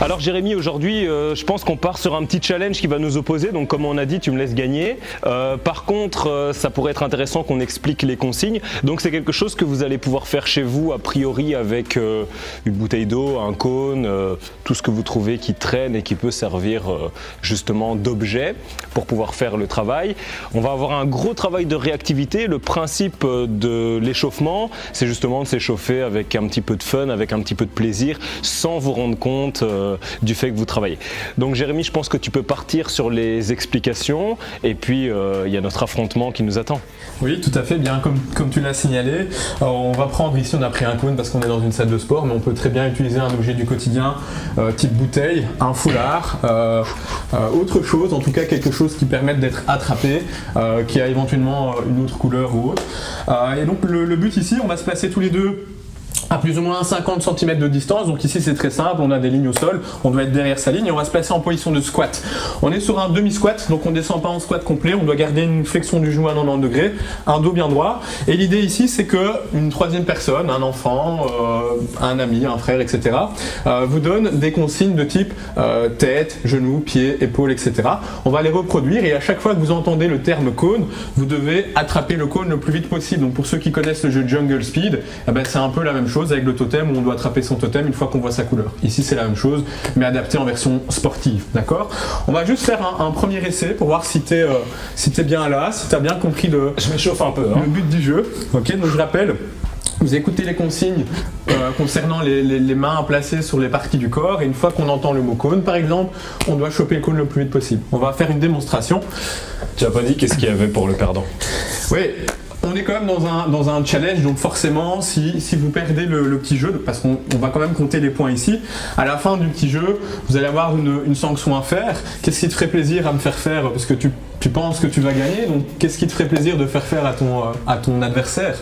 Alors Jérémy, aujourd'hui, je pense qu'on part sur un petit challenge qui va nous opposer. Donc comme on a dit, tu me laisses gagner. Par contre, ça pourrait être intéressant qu'on explique les consignes. Donc c'est quelque chose que vous allez pouvoir faire chez vous, a priori avec une bouteille d'eau, un cône, tout ce que vous trouvez qui traîne et qui peut servir justement d'objet pour pouvoir faire le travail. On va avoir un gros travail de réactivité. Le principe de l'échauffement, c'est justement de s'échauffer avec un petit peu de fun, avec un petit peu de plaisir, sans vous rendre compte du fait que vous travaillez. Donc Jérémy, je pense que tu peux partir sur les explications et puis il y a notre affrontement qui nous attend. Oui, tout à fait, bien comme tu l'as signalé. On va prendre ici, on a pris un cône parce qu'on est dans une salle de sport, mais on peut très bien utiliser un objet du quotidien, type bouteille, un foulard, autre chose, en tout cas quelque chose qui permette d'être attrapé, qui a éventuellement une autre couleur ou autre. Et donc le but ici, on va se placer tous les deux à plus ou moins 50 cm de distance, donc ici c'est très simple, on a des lignes au sol, on doit être derrière sa ligne et on va se placer en position de squat. On est sur un demi-squat, donc on descend pas en squat complet, on doit garder une flexion du genou à 90 degrés, un dos bien droit, et l'idée ici c'est que une troisième personne, un enfant, un ami, un frère, etc. Vous donne des consignes de type tête, genou, pied, épaule, etc. On va les reproduire et à chaque fois que vous entendez le terme cône, vous devez attraper le cône le plus vite possible. Donc pour ceux qui connaissent le jeu Jungle Speed, c'est un peu la même chose avec le totem où on doit attraper son totem une fois qu'on voit sa couleur. Ici c'est la même chose mais adapté en version sportive, d'accord? On va juste faire un premier essai pour voir si t'es bien là, si t'as bien compris Je m'échauffe un peu. Le but du jeu. Ok, donc je rappelle, vous écoutez les consignes concernant les mains placées sur les parties du corps et une fois qu'on entend le mot cône par exemple, on doit choper le cône le plus vite possible. On va faire une démonstration. Tu n'as pas dit qu'est-ce qu'il y avait pour le perdant? Oui. On est quand même dans un challenge, donc forcément, si vous perdez le petit jeu, parce qu'on va quand même compter les points ici, à la fin du petit jeu, vous allez avoir une sanction à faire. Qu'est-ce qui te ferait plaisir à me faire faire? Parce que tu penses que tu vas gagner, donc qu'est-ce qui te ferait plaisir de faire faire à ton adversaire?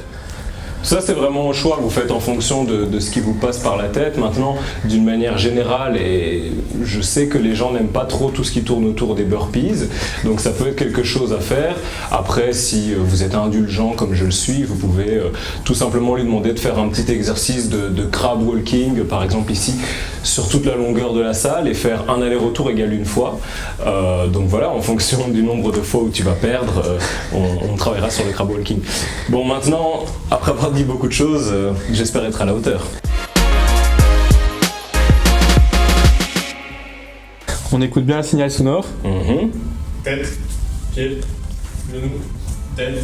Ça, c'est vraiment un choix que vous faites en fonction de ce qui vous passe par la tête. Maintenant, d'une manière générale, et je sais que les gens n'aiment pas trop tout ce qui tourne autour des burpees, donc ça peut être quelque chose à faire. Après, si vous êtes indulgent comme je le suis, vous pouvez tout simplement lui demander de faire un petit exercice de crab walking, par exemple ici, sur toute la longueur de la salle et faire un aller-retour égale une fois. Donc voilà, en fonction du nombre de fois où tu vas perdre, on travaillera sur le crab walking. Bon, maintenant, après avoir dit beaucoup de choses, j'espère être à la hauteur. On écoute bien le signal sonore. Tête, pied, genou, tête,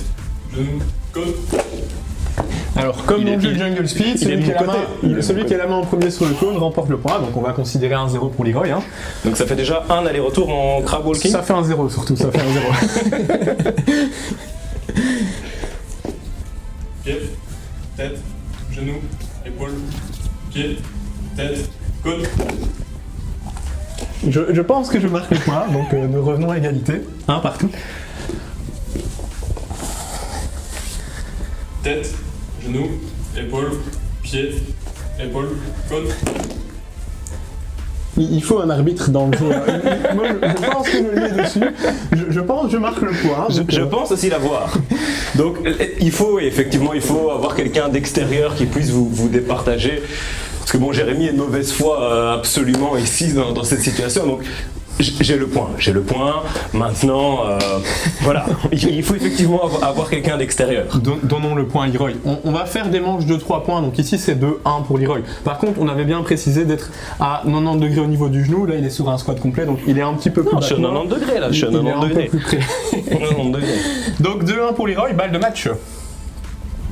genou, côte. Alors, comme dans le jeu Jungle Speed, celui qui a la main en premier sur le cône remporte le point, donc on va considérer un 0 pour Leroy. Donc ça fait déjà un aller-retour en crab walking? Ça fait un 0 surtout, ça fait un 0. Pied, tête, genou, épaule, pied, tête, côte. Je pense que je marque le point, donc nous revenons à égalité, un partout. Tête, genou, épaule, pied, épaule, côte. Il faut un arbitre dans le jeu. Moi, je pense que je l'ai dessus. Je pense que je marque le point. Je pense aussi l'avoir. Donc il faut avoir quelqu'un d'extérieur qui puisse vous départager. Parce que bon, Jérémy est de mauvaise foi absolument ici dans cette situation. Donc j'ai le point. Maintenant, voilà, il faut effectivement avoir quelqu'un d'extérieur. Donnons le point à Leroy. On va faire des manches de 3 points, donc ici c'est 2-1 pour Leroy. Par contre, on avait bien précisé d'être à 90 degrés au niveau du genou, là il est sur un squat complet, donc il est un petit peu plus bas. Je suis à 90 degrés là, je suis à 90 degrés. Plus près. 90 degrés. Donc 2-1 pour Leroy, balle de match.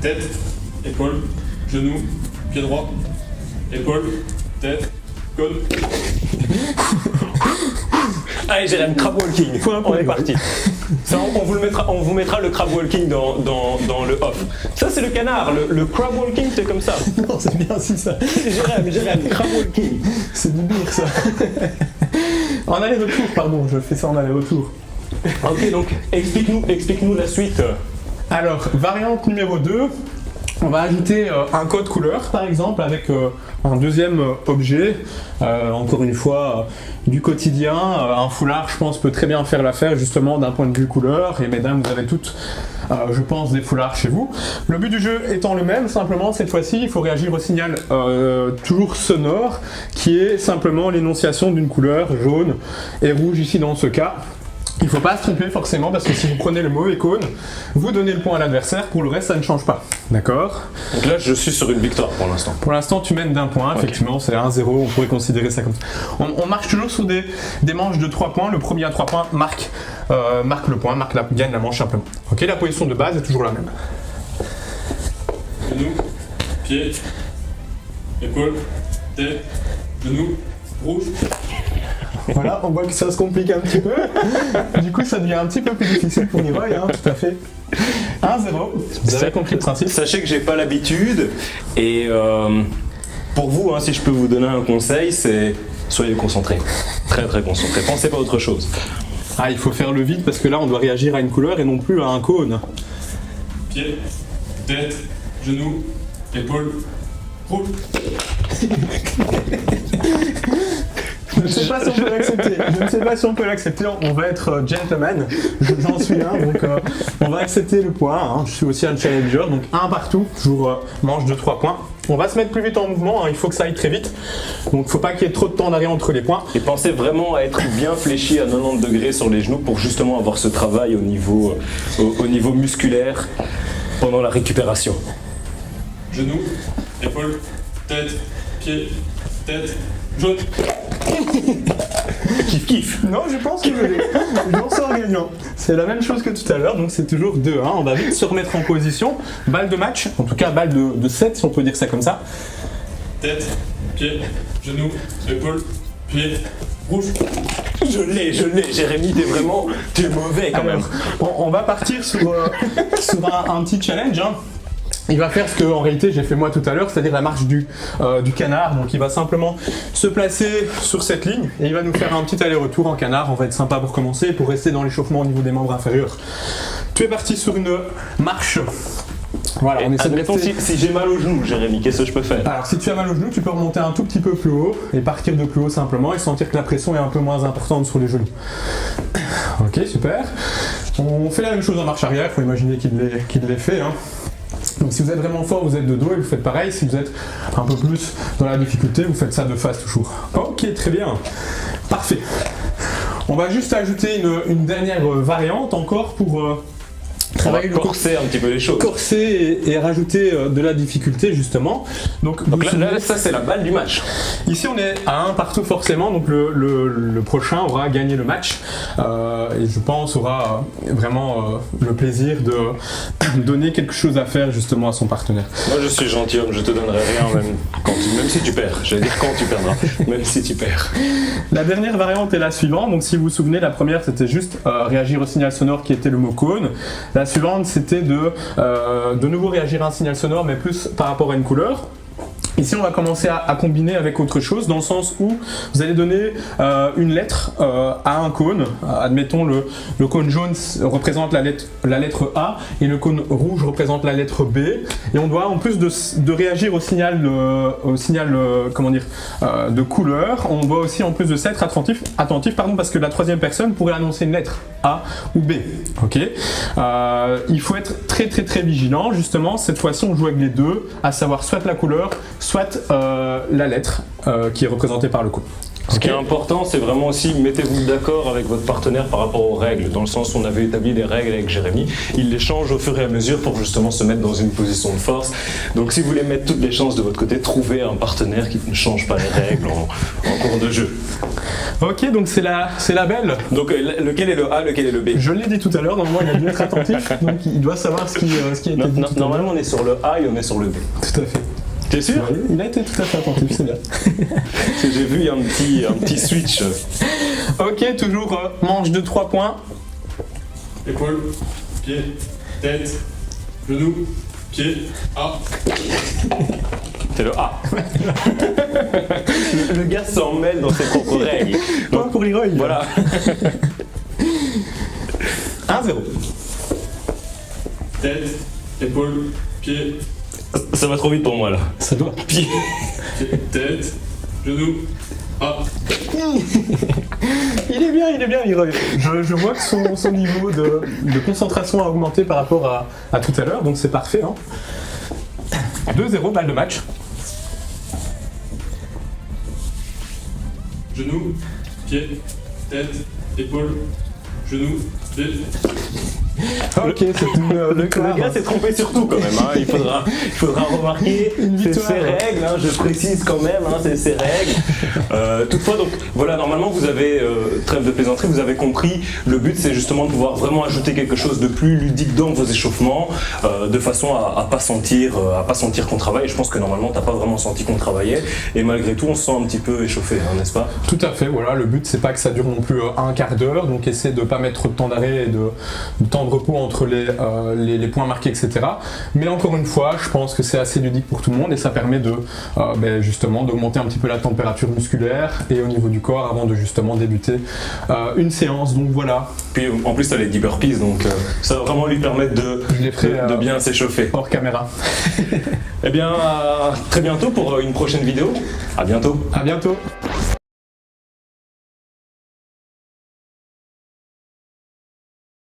Tête, épaule, genou, pied droit, épaule, tête, côte. Allez Jérémy, crab walking, on est parti. Ça, on vous mettra le crab walking dans le off. Ça c'est le canard, le crab walking c'est comme ça. Non, c'est bien si ça. Jérémy, crab walking. C'est du bire ça. En aller-retour, pardon, je fais ça en aller-retour. Ok, donc explique-nous la suite. Alors, variante numéro 2. On va ajouter un code couleur par exemple avec un deuxième objet, encore une fois du quotidien. Un foulard je pense peut très bien faire l'affaire justement d'un point de vue couleur, et mesdames vous avez toutes je pense des foulards chez vous. Le but du jeu étant le même, simplement cette fois-ci il faut réagir au signal toujours sonore qui est simplement l'énonciation d'une couleur jaune et rouge ici dans ce cas. Il ne faut pas se tromper forcément parce que si vous prenez le mauvais cône, vous donnez le point à l'adversaire, pour le reste ça ne change pas. D'accord ? Donc là je suis sur une victoire pour l'instant. Pour l'instant tu mènes d'un point, effectivement c'est 1-0, on pourrait considérer ça comme ça. On marche toujours sur des manches de 3 points, le premier à 3 points marque le point, gagne la manche simplement. Ok, la position de base est toujours la même. Genou, pied, épaule, tête, genou, rouge. Voilà, on voit que ça se complique un petit peu. Du coup, ça devient un petit peu plus difficile pour Leroy, hein, tout à fait. 1-0. Vous avez compris le principe. Sachez que j'ai pas l'habitude et pour vous, hein, si je peux vous donner un conseil, c'est soyez concentrés. Très très concentrés. Pensez pas à autre chose. Ah, il faut faire le vide parce que là, on doit réagir à une couleur et non plus à un cône. Pied, tête, genou, épaule, rouge. Je ne sais pas si on peut l'accepter. Je ne sais pas si on peut l'accepter. On va être gentleman. J'en suis un, donc on va accepter le point. Hein. Je suis aussi un challenger, donc un partout. Toujours manche de 3 points. On va se mettre plus vite en mouvement. Hein. Il faut que ça aille très vite. Donc, il ne faut pas qu'il y ait trop de temps d'arrêt entre les points. Et pensez vraiment à être bien fléchi à 90 degrés sur les genoux pour justement avoir ce travail au niveau musculaire pendant la récupération. Genou, épaule, tête, pied, tête, jaune. Kiff kiff. Non, je pense que j'en sors gagnant. C'est la même chose que tout à l'heure, donc c'est toujours 2-1. On va vite se remettre en position. Balle de match, en tout cas balle de 7 si on peut dire ça comme ça. Tête, pied, genou, épaule, pied, rouge. Je l'ai. Jérémy, t'es mauvais quand même. Alors, on va partir sur un petit challenge. Hein. Il va faire ce que en réalité j'ai fait moi tout à l'heure, c'est-à-dire la marche du canard. Donc il va simplement se placer sur cette ligne et il va nous faire un petit aller-retour en canard. On va être sympa pour commencer, pour rester dans l'échauffement au niveau des membres inférieurs. Tu es parti sur une marche. Voilà, on essaie de admettons rester... si j'ai mal au genou, Jérémy, qu'est-ce que je peux faire? Alors si tu as mal au genou, tu peux remonter un tout petit peu plus haut et partir de plus haut simplement et sentir que la pression est un peu moins importante sur les genoux. Ok, super. On fait la même chose en marche arrière, il faut imaginer qu'il l'ait fait. Hein. Donc si vous êtes vraiment fort, vous êtes de dos et vous faites pareil. Si vous êtes un peu plus dans la difficulté, vous faites ça de face toujours. Ok, très bien. Parfait. On va juste ajouter une dernière variante encore pour travailler le corser un petit peu les choses. Corser et rajouter de la difficulté justement. Donc là, ça c'est la balle du match. Ici on est à 1 partout forcément, donc le prochain aura gagné le match et je pense aura vraiment le plaisir de donner quelque chose à faire justement à son partenaire. Moi je suis gentilhomme, je te donnerai rien même si tu perds. J'allais dire quand tu perdras, même si tu perds. La dernière variante est la suivante, donc si vous vous souvenez, la première c'était juste réagir au signal sonore qui était le mot cône. La suivante c'était de nouveau réagir à un signal sonore mais plus par rapport à une couleur. Ici, on va commencer à combiner avec autre chose, dans le sens où vous allez donner une lettre à un cône. Admettons, le cône jaune représente la lettre A et le cône rouge représente la lettre B. Et on doit, en plus de réagir au signal de couleur, on doit aussi, en plus de ça, être attentif parce que la troisième personne pourrait annoncer une lettre A ou B. Ok. Il faut être très très très vigilant. Justement, cette fois-ci, on joue avec les deux, à savoir soit la couleur, soit la lettre qui est représentée par le cône. Ce qui est important, c'est vraiment aussi, mettez-vous d'accord avec votre partenaire par rapport aux règles, dans le sens où on avait établi des règles avec Jérémy, il les change au fur et à mesure pour justement se mettre dans une position de force. Donc si vous voulez mettre toutes les chances de votre côté, trouvez un partenaire qui ne change pas les règles en cours de jeu. Ok, donc c'est la belle. Donc lequel est le A, lequel est le B? Je l'ai dit tout à l'heure, normalement il a dû être attentif, donc il doit savoir ce qui a été dit. Normalement on est sur le A et on est sur le B. Tout à fait. T'es sûr? Oui, il a été tout à fait attentif, c'est bien. J'ai vu un petit switch. Ok, toujours manche de 3 points. Épaule, pied, tête, genou, pied, A. C'est le A. Le gars s'en mêle dans ses propres règles. Pas pour Leroy. Voilà. 1-0. Tête, épaule, pied, Ça va trop vite pour moi là. Ça doit. Pied. Tête, genou, A. Il est bien, je vois que son niveau de concentration a augmenté par rapport à tout à l'heure, donc c'est parfait. Hein. 2-0, balle de match. Genou, pied, tête, épaule, genou, pied. Ok, c'est une Le gars s'est trompé sur tout quand même, hein. Il faudra remarquer, c'est victoire. ses règles, hein, je précise quand même, hein, c'est ses règles. Toutefois, donc voilà, normalement vous avez, trêve de plaisanterie, vous avez compris, le but c'est justement de pouvoir vraiment ajouter quelque chose de plus ludique dans vos échauffements, de façon à pas sentir qu'on travaille. Et je pense que normalement t'as pas vraiment senti qu'on travaillait, et malgré tout on se sent un petit peu échauffé, hein, n'est-ce pas? Tout à fait, voilà, le but c'est pas que ça dure non plus un quart d'heure, donc essayer de pas mettre trop de temps d'arrêt et de temps de repos entre les points marqués, etc. Mais encore une fois, je pense que c'est assez ludique pour tout le monde et ça permet de justement d'augmenter un petit peu la température musculaire et au niveau du corps avant de justement débuter une séance, donc voilà. Puis en plus t'as les 10 burpees, donc ça va vraiment lui permettre de bien s'échauffer. Hors caméra. Eh bien, à très bientôt pour une prochaine vidéo. À bientôt. À bientôt.